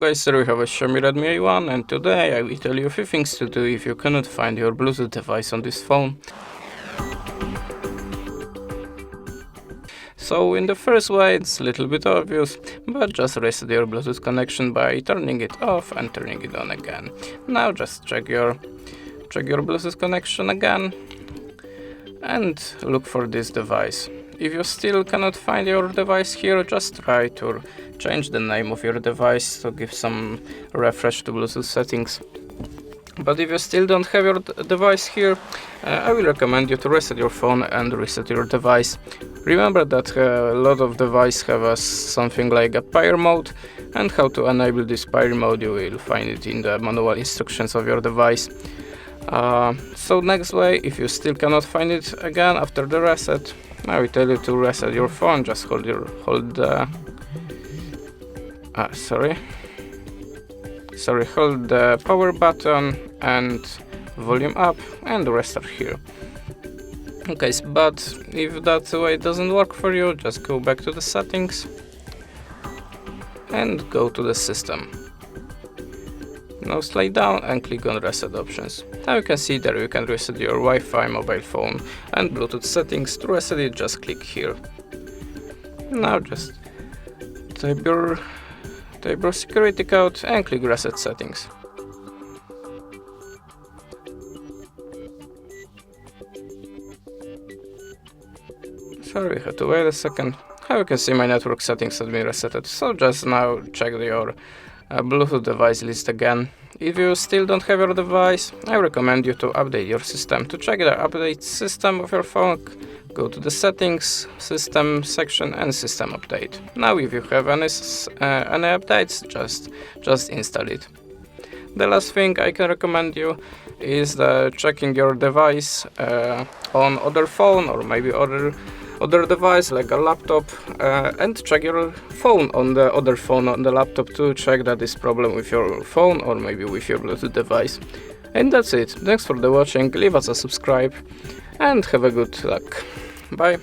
Guys, here we have a Xiaomi Redmi A1, and today I will tell you a few things to do if you cannot find your Bluetooth device on this phone. So in the first way it's a little bit obvious, but just reset your Bluetooth connection by turning it off and turning it on again. Now just check your Bluetooth connection again and look for this device. If you still cannot find your device here, just try to change the name of your device to give some refresh to Bluetooth settings. But if you still don't have your device here, I will recommend you to reset your phone and reset your device. Remember that a lot of devices have something like a pair mode, and how to enable this pair mode you will find it in the manual instructions of your device. So next way, if you still cannot find it again after the reset, I will tell you to reset your phone. Just hold the power button and volume up and restart here. Okay, but if that way doesn't work for you, just go back to the settings and go to the system. Now slide down and click on reset options. Now you can see there you can reset your Wi-Fi, mobile phone and Bluetooth settings. To reset it, just click here. Now just type your security code and click reset settings. Sorry, we had to wait a second. How you can see, my network settings have been resetted, so just now check your Bluetooth device list again. If you still don't have your device, I recommend you to update your system. To check the update system of your phone, go to the settings, system section and system update. Now if you have any updates, just install it. The last thing I can recommend you is checking your device on other phone or maybe other device like a laptop, and check your phone on the other phone on the laptop to check that is problem with your phone or maybe with your Bluetooth device. And that's it. Thanks for the watching, leave us a subscribe and have a good luck. Bye.